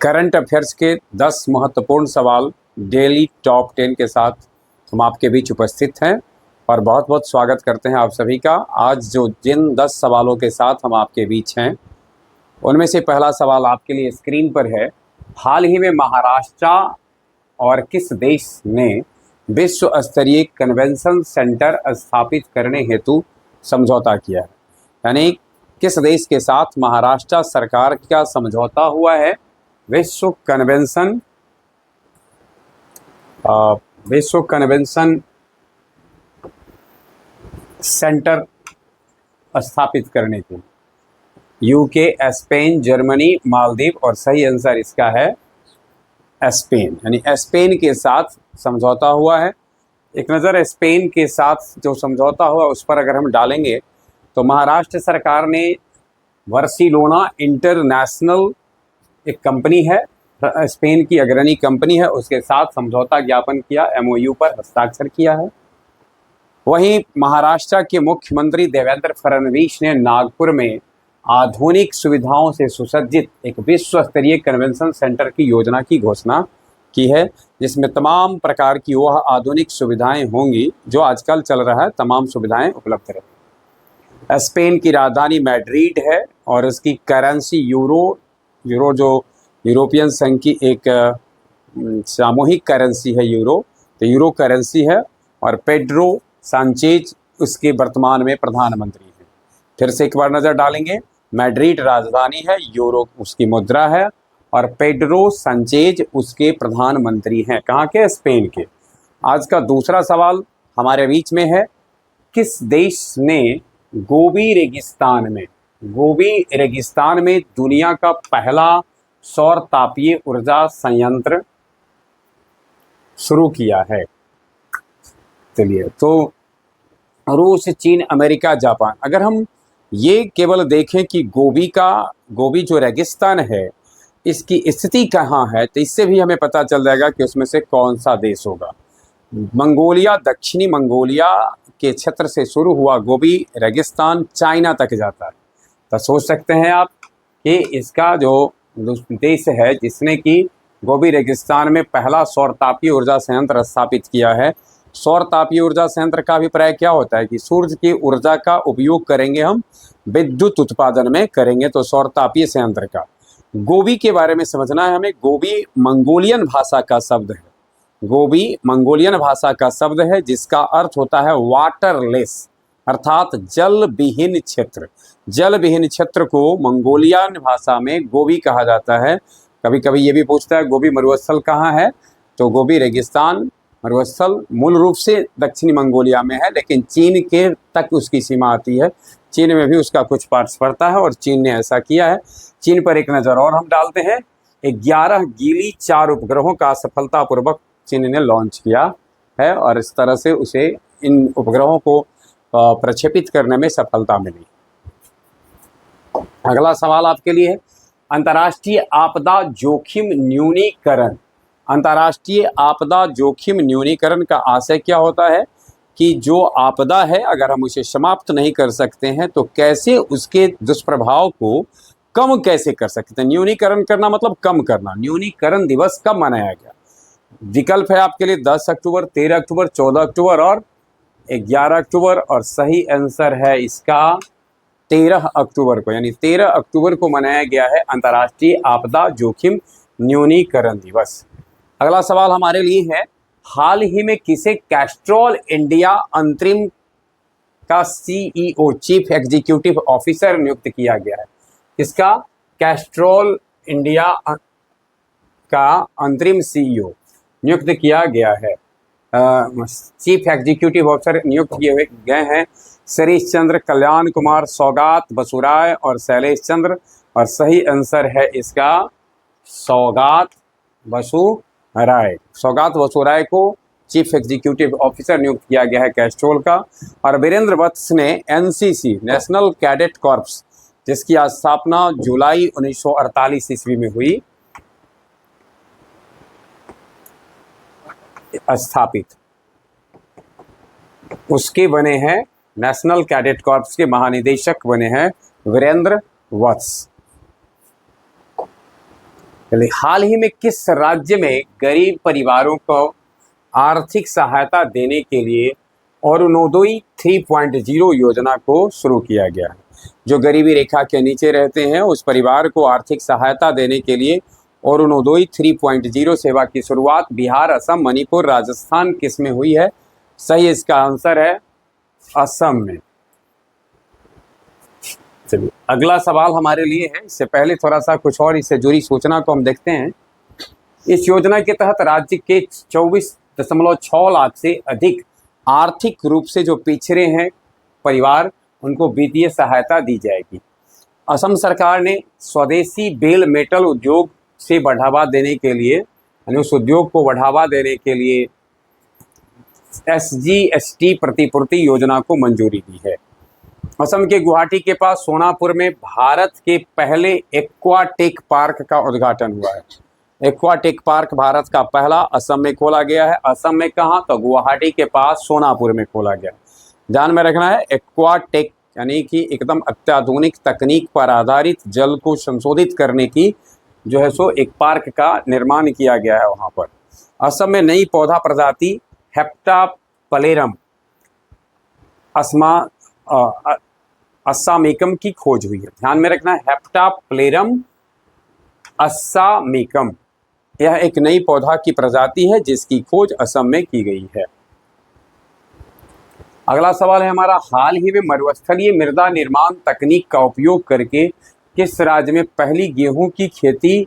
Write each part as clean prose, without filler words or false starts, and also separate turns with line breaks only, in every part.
Current affairs के 10 महत्वपूर्ण सवाल डेली टॉप 10 के साथ हम आपके बीच उपस्थित हैं और बहुत बहुत स्वागत करते हैं आप सभी का। आज जो जिन 10 सवालों के साथ हम आपके बीच हैं उनमें से पहला सवाल आपके लिए स्क्रीन पर है। हाल ही में महाराष्ट्र और किस देश ने विश्व स्तरीय कन्वेंशन सेंटर स्थापित करने हेतु समझौता किया है? यानी किस देश के साथ महाराष्ट्र सरकार का समझौता हुआ है विश्व कन्वेंशन सेंटर स्थापित करने के लिए? यूके, स्पेन, जर्मनी, मालदीव और सही आंसर इसका है स्पेन। यानी स्पेन के साथ समझौता हुआ है। एक नज़र स्पेन के साथ जो समझौता हुआ उस पर अगर हम डालेंगे तो महाराष्ट्र सरकार ने बार्सिलोना इंटरनेशनल एक कंपनी है, स्पेन की अग्रणी कंपनी है, उसके साथ समझौता ज्ञापन किया, एमओयू पर हस्ताक्षर किया है। वहीं महाराष्ट्र के मुख्यमंत्री देवेंद्र फडणवीस ने नागपुर में आधुनिक सुविधाओं से सुसज्जित एक विश्व स्तरीय कन्वेंशन सेंटर की योजना की घोषणा की है, जिसमें तमाम प्रकार की वह आधुनिक सुविधाएं होंगी जो आजकल चल रहा है, तमाम सुविधाएं उपलब्ध रहेंगी। स्पेन की राजधानी मैड्रिड है और उसकी करेंसी यूरो जो यूरोपियन संघ की एक सामूहिक करेंसी है यूरो, तो यूरो करेंसी है। और पेड्रो सांचेज उसके वर्तमान में प्रधानमंत्री हैं। फिर से एक बार नज़र डालेंगे, मैड्रिड राजधानी है, यूरो उसकी मुद्रा है और पेड्रो सांचेज उसके प्रधानमंत्री हैं। कहाँ के? स्पेन के। आज का दूसरा सवाल हमारे बीच में है। किस देश ने गोबी रेगिस्तान में दुनिया का पहला सौर तापीय ऊर्जा संयंत्र शुरू किया है? चलिए, तो रूस, चीन, अमेरिका, जापान। अगर हम ये केवल देखें कि गोबी जो रेगिस्तान है इसकी स्थिति कहाँ है, तो इससे भी हमें पता चल जाएगा कि उसमें से कौन सा देश होगा। मंगोलिया, दक्षिणी मंगोलिया के क्षेत्र से शुरू हुआ गोबी रेगिस्तान चाइना तक जाता है। तो सोच सकते हैं आप कि इसका जो देश है जिसने कि गोबी रेगिस्तान में पहला सौर तापीय ऊर्जा संयंत्र स्थापित किया है। सौर तापीय ऊर्जा संयंत्र का अभिप्राय क्या होता है कि सूर्य की ऊर्जा का उपयोग करेंगे, हम विद्युत उत्पादन में करेंगे, तो सौर तापीय संयंत्र का। गोबी के बारे में समझना है हमें। गोबी मंगोलियन भाषा का शब्द है। गोबी मंगोलियन भाषा का शब्द है जिसका अर्थ होता है वाटरलेस, अर्थात जल विहीन क्षेत्र। जल विहीन क्षेत्र को मंगोलियन भाषा में गोबी कहा जाता है। कभी कभी ये भी पूछता है गोबी मरुस्थल कहाँ है, तो गोबी रेगिस्तान मरुस्थल मूल रूप से दक्षिणी मंगोलिया में है, लेकिन चीन के तक उसकी सीमा आती है। चीन में भी उसका कुछ पार्ट्स पड़ता है और चीन ने ऐसा किया है। चीन पर एक नज़र और हम डालते हैं। 11 गीली 4 उपग्रहों का सफलतापूर्वक चीन ने लॉन्च किया है और इस तरह से उसे इन उपग्रहों को प्रक्षेपित करने में सफलता मिली। अगला सवाल आपके लिए है। अंतर्राष्ट्रीय आपदा जोखिम न्यूनीकरण। अंतर्राष्ट्रीय आपदा जोखिम न्यूनीकरण का आशय क्या होता है कि जो आपदा है अगर हम उसे समाप्त नहीं कर सकते हैं तो कैसे उसके दुष्प्रभाव को कम कैसे कर सकते हैं। न्यूनीकरण करना मतलब कम करना। न्यूनीकरण दिवस कब मनाया गया? विकल्प है आपके लिए 10 अक्टूबर, 13 अक्टूबर, 14 अक्टूबर और 11 अक्टूबर और सही आंसर है इसका 13 अक्टूबर को। यानी 13 अक्टूबर को मनाया गया है अंतर्राष्ट्रीय आपदा जोखिम न्यूनीकरण दिवस। अगला सवाल हमारे लिए है। हाल ही में किसे कैस्ट्रॉल इंडिया अंतरिम का सीईओ, चीफ एग्जीक्यूटिव ऑफिसर नियुक्त किया गया है? इसका कैस्ट्रॉल इंडिया का अंतरिम सीईओ नियुक्त किया गया है। चीफ एग्जीक्यूटिव ऑफिसर नियुक्त किए गए हैं सरीश चंद्र, कल्याण कुमार, सौगात बसुराय और शैलेश चंद्र और सही आंसर है इसका सौगात बसुराय। सौगात बसुराय को चीफ एग्जीक्यूटिव ऑफिसर नियुक्त किया गया है कैस्ट्रोल का। और वीरेंद्र वत्स ने एनसीसी, नेशनल कैडेट कॉर्प्स, जिसकी स्थापना जुलाई 1948 ईस्वी में हुई, स्थापित, उसके बने हैं नेशनल कैडेट कॉर्प्स के महानिदेशक बने हैं वीरेंद्र वत्स। चलिए, हाल ही में किस राज्य में गरीब परिवारों को आर्थिक सहायता देने के लिए अरुणोदय 3.0 योजना को शुरू किया गया है? जो गरीबी रेखा के नीचे रहते हैं उस परिवार को आर्थिक सहायता देने के लिए अरुणोदय 3.0 सेवा की शुरुआत बिहार, असम, मणिपुर, राजस्थान किस में हुई है? सही इसका आंसर है असम में। चलिए, अगला सवाल हमारे लिए है। इससे पहले थोड़ा सा कुछ और इससे जुड़ी सूचना को हम देखते हैं। इस योजना के तहत राज्य के 24.6 लाख से अधिक आर्थिक रूप से जो पिछड़े हैं परिवार, उनको वित्तीय सहायता दी जाएगी। असम सरकार ने स्वदेशी बेल मेटल उद्योग से बढ़ावा देने के लिए, यानी उस उद्योग को बढ़ावा देने के लिए SGST प्रतिपूर्ति योजना को मंजूरी दी है। असम के गुवाहाटी के पास सोनापुर में भारत के पहले एक्वाटेक पार्क का उद्घाटन हुआ है। एक्वाटेक पार्क भारत का पहला असम में खोला गया है। असम में कहाँ? तो गुवाहाटी के पास सोनापुर में खोला गया। ध्यान में रखना है, एक्वाटेक यानी कि एकदम अत्याधुनिक तकनीक पर आधारित जल को संशोधित करने की जो है सो एक पार्क का निर्माण किया गया है वहाँ पर। असम में नई पौधा प्रजाति हेप्टापलेरम अस्सामेकम की खोज हुई है। ध्यान में रखना है, हेप्टापलेरम अस्सामेकम यह एक नई पौधा की प्रजाति है जिसकी खोज असम में की गई है। अगला सवाल है हमारा, हाल ही में मरुस्थलीय मृदा निर्माण तकनीक का उपयोग करके किस राज्य में पहली गेहूं की खेती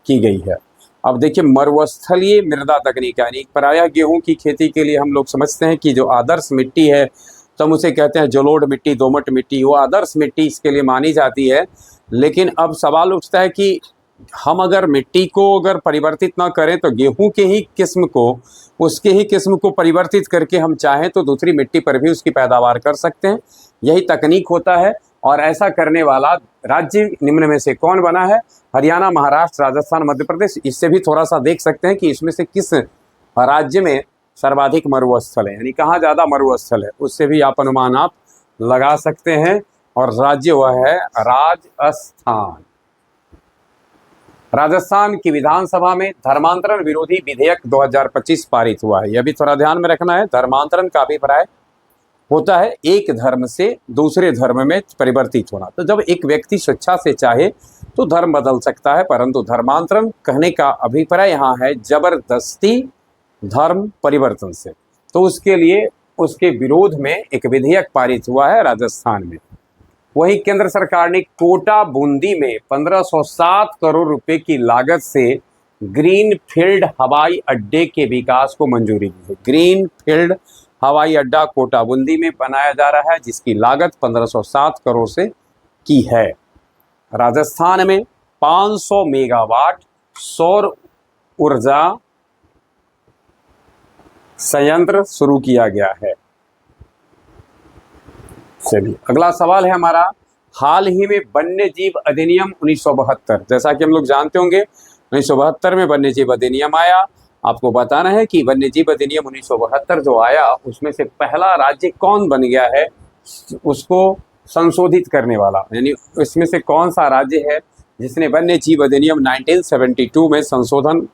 की गई है? अब देखिए, मरुस्थलीय मृदा तकनीक यानी प्रायः गेहूं की खेती के लिए हम लोग समझते हैं कि जो आदर्श मिट्टी है, तो हम उसे कहते हैं जलोढ़ मिट्टी, दोमट मिट्टी, वो आदर्श मिट्टी इसके लिए मानी जाती है। लेकिन अब सवाल उठता है कि हम अगर मिट्टी को अगर परिवर्तित ना करें तो गेहूं के ही किस्म को, उसके ही किस्म को परिवर्तित करके हम चाहें तो दूसरी मिट्टी पर भी उसकी पैदावार कर सकते हैं। यही तकनीक होता है और ऐसा करने वाला राज्य निम्न में से कौन बना है? हरियाणा, महाराष्ट्र, राजस्थान, मध्य प्रदेश। इससे भी थोड़ा सा देख सकते हैं कि इसमें से किस राज्य में सर्वाधिक मरुस्थल है, यानी कहाँ ज़्यादा मरुस्थल है, उससे भी आप अनुमान आप लगा सकते हैं। और राज्य वह है राजस्थान। राजस्थान की विधानसभा में धर्मांतरण विरोधी विधेयक 2025 पारित हुआ है। यह भी थोड़ा ध्यान में रखना है। धर्मांतरण का अभिप्राय होता है एक धर्म से दूसरे धर्म में परिवर्तित होना। तो जब एक व्यक्ति स्वेच्छा से चाहे तो धर्म बदल सकता है, परंतु धर्मांतरण कहने का अभिप्राय यहाँ है जबरदस्ती धर्म परिवर्तन से। तो उसके लिए उसके विरोध में एक विधेयक पारित हुआ है राजस्थान में। वहीं केंद्र सरकार ने कोटा बूंदी में 1507 करोड़ रुपए की लागत से ग्रीन फील्ड हवाई अड्डे के विकास को मंजूरी दी है। ग्रीन फील्ड हवाई अड्डा कोटा बूंदी में बनाया जा रहा है जिसकी लागत 1507 करोड़ से की है। राजस्थान में 500 मेगावाट सौर ऊर्जा संयंत्र शुरू किया गया है। चलिए, अगला सवाल है हमारा, हाल ही में वन्य जीव अधिनियम 1972, जैसा कि हम लोग जानते होंगे 1972 में वन्य जीव अधिनियम आया। आपको बताना है कि वन्य जीव अधिनियम 1972 जो आया उसमें से पहला राज्य कौन बन गया है उसको संशोधित करने वाला, यानी इसमें से कौन सा राज्य है जिसने वन्य जीव अधिनियम 1972 में संशोधन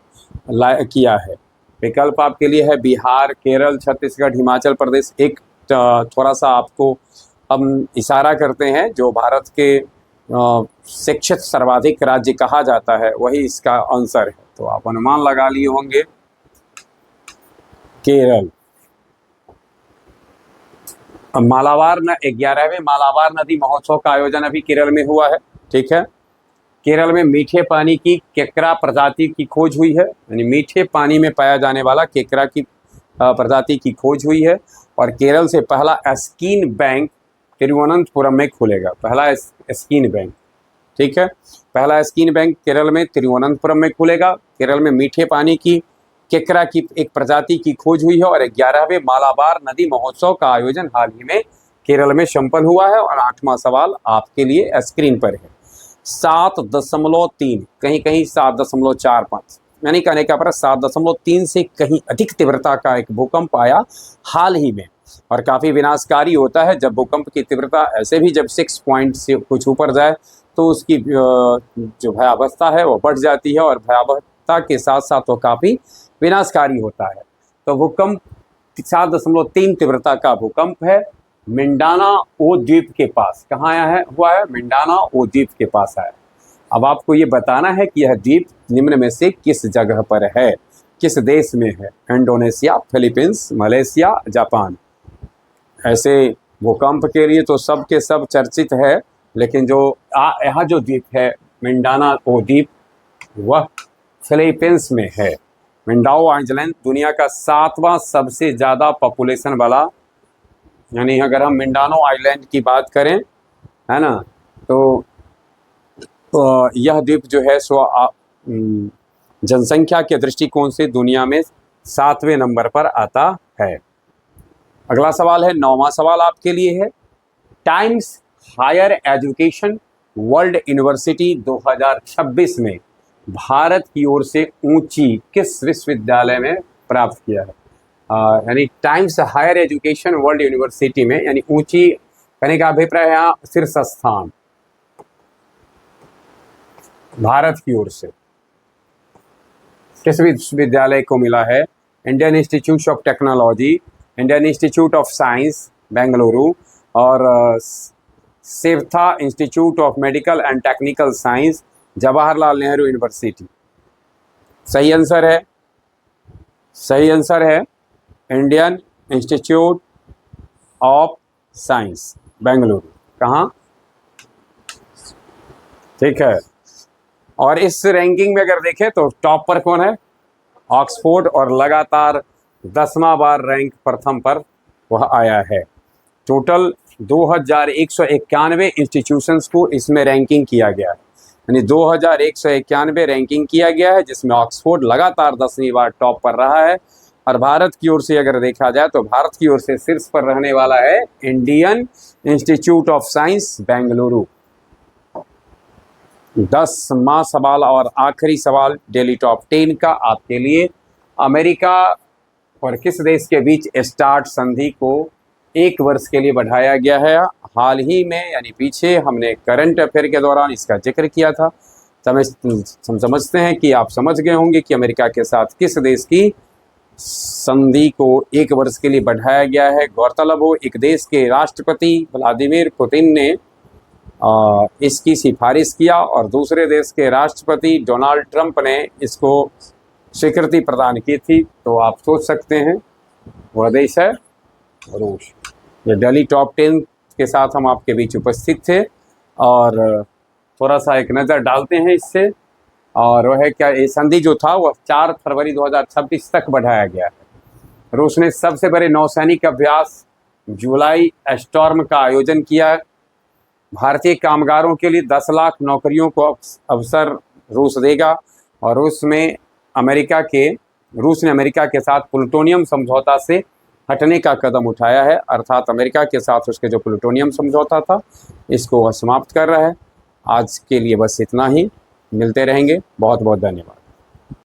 किया है? विकल्प आपके लिए है बिहार, केरल, छत्तीसगढ़, हिमाचल प्रदेश। एक थोड़ा सा आपको हम इशारा करते हैं, जो भारत के शिक्षित सर्वाधिक राज्य कहा जाता है वही इसका आंसर है। तो आप अनुमान लगा लिए होंगे केरल। मालाबार 11वें मालाबार नदी महोत्सव का आयोजन अभी केरल में हुआ है। ठीक है, केरल में मीठे पानी की केकड़ा प्रजाति की खोज हुई है, यानी मीठे पानी में पाया जाने वाला केकड़ा की प्रजाति की खोज हुई है। और केरल से पहला स्कीन बैंक तिरुवनंतपुरम में खुलेगा। पहला स्कीन बैंक, ठीक है, पहला स्कीन बैंक केरल में तिरुवनंतपुरम में खुलेगा। केरल में मीठे पानी की केकड़ा की एक प्रजाति की खोज हुई है। और 11वें मालाबार नदी महोत्सव का आयोजन हाल ही में केरल में संपन्न हुआ है। और 8वां सवाल आपके लिए स्क्रीन पर है। 7.3, कहीं कहीं 7.45, यानी कहने का 7.3 से कहीं अधिक तीव्रता का एक भूकंप आया हाल ही में, और काफ़ी विनाशकारी होता है जब भूकंप की तीव्रता ऐसे भी जब 6 पॉइंट से कुछ ऊपर जाए तो उसकी जो भयावहता है वो बढ़ जाती है, और भयावहता के साथ साथ वो काफ़ी विनाशकारी होता है। तो भूकंप 7.3 तीव्रता का भूकंप है, मिंडानाओ द्वीप के पास। कहाँ आया है, हुआ है, मिंडानाओ द्वीप के पास आया। अब आपको ये बताना है कि यह द्वीप निम्न में से किस जगह पर है, किस देश में है। Indonesia, Philippines, Malaysia, Japan. ऐसे भूकंप के लिए तो सब के सब चर्चित है, लेकिन जो यहाँ जो द्वीप है मिंडानाओ द्वीप, वह फिलीपींस में है। मिंडाओ आइलैंड दुनिया का 7वां सबसे ज़्यादा पॉपुलेशन वाला, यानी अगर हम मिंडानो आइलैंड की बात करें, है ना, तो यह द्वीप जो है सो जनसंख्या के दृष्टिकोण से दुनिया में 7वें नंबर पर आता है। अगला सवाल है, 9वां सवाल आपके लिए है, Times Higher Education World University 2026 में भारत की ओर से ऊंची किस विश्वविद्यालय में प्राप्त किया है। यानी Times Higher Education World University में, यानी ऊंची कहने का अभिप्राय है यहाँ शीर्ष स्थान भारत की ओर से किस विश्वविद्यालय को मिला है। Indian institute of technology, Indian institute of science Bengaluru, और Saveetha institute of medical and technical science Jawaharlal Nehru university. सही आंसर है, सही आंसर है Indian institute of science Bengaluru. कहाँ, ठीक है। और इस रैंकिंग में अगर देखें तो टॉप पर कौन है, ऑक्सफोर्ड, और लगातार 10वां बार रैंक प्रथम पर वह आया है। टोटल 2191 इंस्टीट्यूशंस को इसमें रैंकिंग किया गया है, यानी 2191 रैंकिंग किया गया है, जिसमें ऑक्सफोर्ड लगातार 10वीं बार टॉप पर रहा है। और भारत की ओर से अगर देखा जाए तो भारत की ओर से शीर्ष पर रहने वाला है Indian institute of science Bengaluru. 10वां सवाल और आखिरी सवाल डेली टॉप 10 का आपके लिए, अमेरिका और किस देश के बीच स्टार्ट संधि को 1 वर्ष के लिए बढ़ाया गया है। हाल ही में, यानी पीछे हमने करंट अफेयर के दौरान इसका जिक्र किया था। हम समझते हैं कि आप समझ गए होंगे कि अमेरिका के साथ किस देश की संधि को 1 वर्ष के लिए बढ़ाया गया है। गौरतलब हो, एक देश के राष्ट्रपति व्लादिमीर पुतिन ने इसकी सिफारिश किया, और दूसरे देश के राष्ट्रपति डोनाल्ड ट्रंप ने इसको स्वीकृति प्रदान की थी। तो आप सोच सकते हैं वह देश है रूस। ये डेली टॉप 10 के साथ हम आपके बीच उपस्थित थे, और थोड़ा सा एक नज़र डालते हैं इससे। और वह है क्या, ये संधि जो था वह 4 फरवरी 2026 तक बढ़ाया गया है। रूस ने सबसे बड़े नौसैनिक अभ्यास जुलाई स्टॉर्म का आयोजन किया। भारतीय कामगारों के लिए 10 लाख नौकरियों को अवसर रूस देगा, और रूस ने अमेरिका के साथ प्लूटोनियम समझौता से हटने का कदम उठाया है, अर्थात अमेरिका के साथ उसके जो प्लूटोनियम समझौता था इसको वह समाप्त कर रहा है। आज के लिए बस इतना ही, मिलते रहेंगे। बहुत बहुत धन्यवाद।